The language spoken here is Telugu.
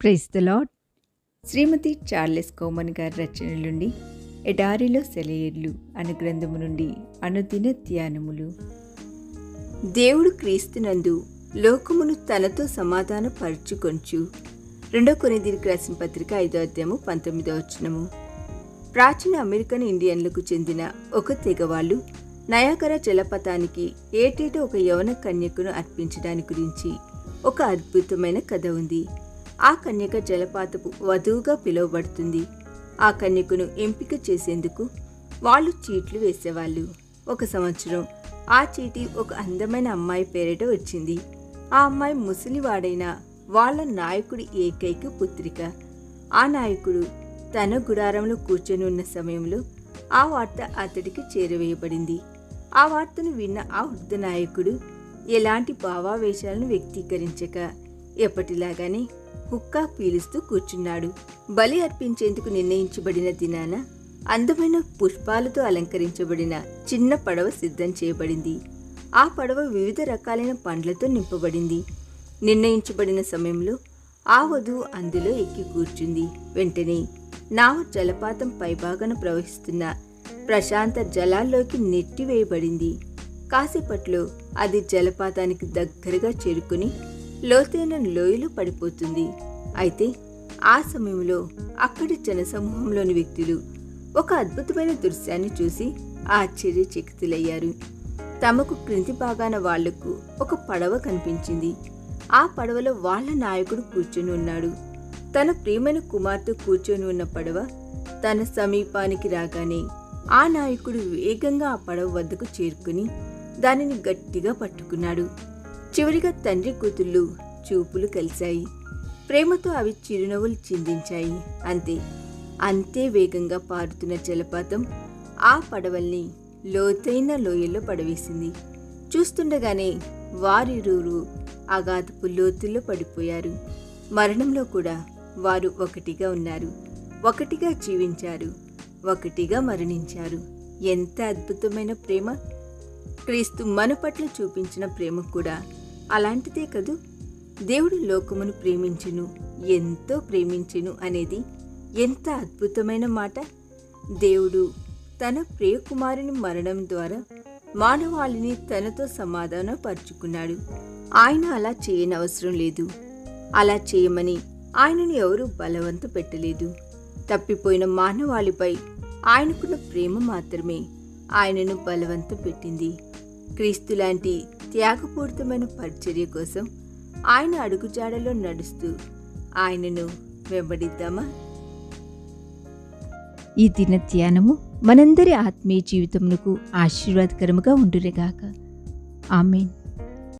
Praise the Lord. Shrimati Charles Cowman గారి రచనల నుండి ఎడారిలో సెలయేర్లు అను గ్రంథము నుండి అనుదిన ధ్యానములు. దేవుడు క్రీస్తునందు లోకమును తనతో సమాధాన పరుచుకొంచు. 2 కొరింథీయులకు రాసిన పత్రిక 5వ అధ్యాయము 19వ వచనము. ప్రాచీన అమెరికన్ ఇండియన్లకు చెందిన ఒక తెగవాళ్ళు నయాగరా జలపాతానికి ఏటేటా ఒక యవన కన్యకను అర్పించడాని గురించి ఒక అద్భుతమైన కథ ఉంది. ఆ కన్యక జలపాతపు వధువుగా పిలువబడుతుంది. ఆ కన్యకను ఎంపిక చేసేందుకు వాళ్ళు చీట్లు వేసేవాళ్ళు. ఒక సంవత్సరం ఆ చీటి ఒక అందమైన అమ్మాయి పేరిట వచ్చింది. ఆ అమ్మాయి ముసలివాడైన వాళ్ళ నాయకుడి ఏకైక పుత్రిక. ఆ నాయకుడు తన గుడారంలో కూర్చొని ఉన్న సమయంలో ఆ వార్త అతడికి చేరవేయబడింది. ఆ వార్తను విన్న ఆ వృద్ధ నాయకుడు ఎలాంటి భావావేశాలను వ్యక్తీకరించక ఎప్పటిలాగానే హుక్కా పీలుస్తూ కూర్చున్నాడు. బలి అర్పించేందుకు నిర్ణయించబడిన దినాన అందమైన పుష్పాలతో అలంకరించబడిన చిన్న పడవ సిద్ధం చేయబడింది. ఆ పడవ వివిధ రకాలైన పండ్లతో నింపబడింది. నిర్ణయించబడిన సమయంలో ఆ వధువు అందులో ఎక్కి కూర్చుంది. వెంటనే నావ జలపాతం పైభాగాన ప్రవహిస్తున్న ప్రశాంత జలాల్లోకి నెట్టివేయబడింది. కాసేపట్లో అది జలపాతానికి దగ్గరగా చేరుకుని లోతైన లోయలో పడిపోతుంది. అయితే ఆ సమయంలో అక్కడి జనసమూహంలోని వ్యక్తులు ఒక అద్భుతమైన దృశ్యాన్ని చూసి ఆశ్చర్యచకితులయ్యారు. తమకు క్రింది భాగాన వాళ్లకు ఒక పడవ కనిపించింది. ఆ పడవలో వాళ్ళ నాయకుడు కూర్చొని ఉన్నాడు. తన ప్రియమైన కుమార్తె కూర్చొని ఉన్న పడవ తన సమీపానికి రాగానే ఆ నాయకుడు వేగంగా ఆ పడవ వద్దకు చేరుకుని దానిని గట్టిగా పట్టుకున్నాడు. చివరిగా తండ్రి కూతుళ్ళు చూపులు కలిశాయి. ప్రేమతో అవి చిరునవ్వులు చిందించాయి. అంతే వేగంగా పారుతున్న జలపాతం ఆ పడవల్ని లోతైన లోయల్లో పడవేసింది. చూస్తుండగానే వారిరువురు అగాధపు లోతుల్లో పడిపోయారు. మరణంలో కూడా వారు ఒకటిగా ఉన్నారు, ఒకటిగా జీవించారు, ఒకటిగా మరణించారు. ఎంత అద్భుతమైన ప్రేమ! క్రీస్తు మన పట్ల చూపించిన ప్రేమ కూడా అలాంటిదే కదూ. దేవుడు లోకమును ప్రేమించును, ఎంతో ప్రేమించును అనేది ఎంత అద్భుతమైన మాట! దేవుడు తన ప్రియకుమారుని మరణం ద్వారా మానవాళిని తనతో సమాధాన పరుచుకున్నాడు. ఆయన అలా చేయని అవసరం లేదు. అలా చేయమని ఆయనను ఎవరూ బలవంత పెట్టలేదు. తప్పిపోయిన మానవాళిపై ఆయనకున్న ప్రేమ మాత్రమే ఆయనను బలవంతం పెట్టింది. క్రీస్తు లాంటి త్యాగపూరితమైన పరిచర్య కోసం ఆయన అడుగుజాడలో నడుస్తూ ఆయనను వెంబడిద్దామా? ఈ దిన ధ్యానము మనందరి ఆత్మీయ జీవితమునకు ఆశీర్వాదకరముగా ఉండునుగాక. ఆమేన్.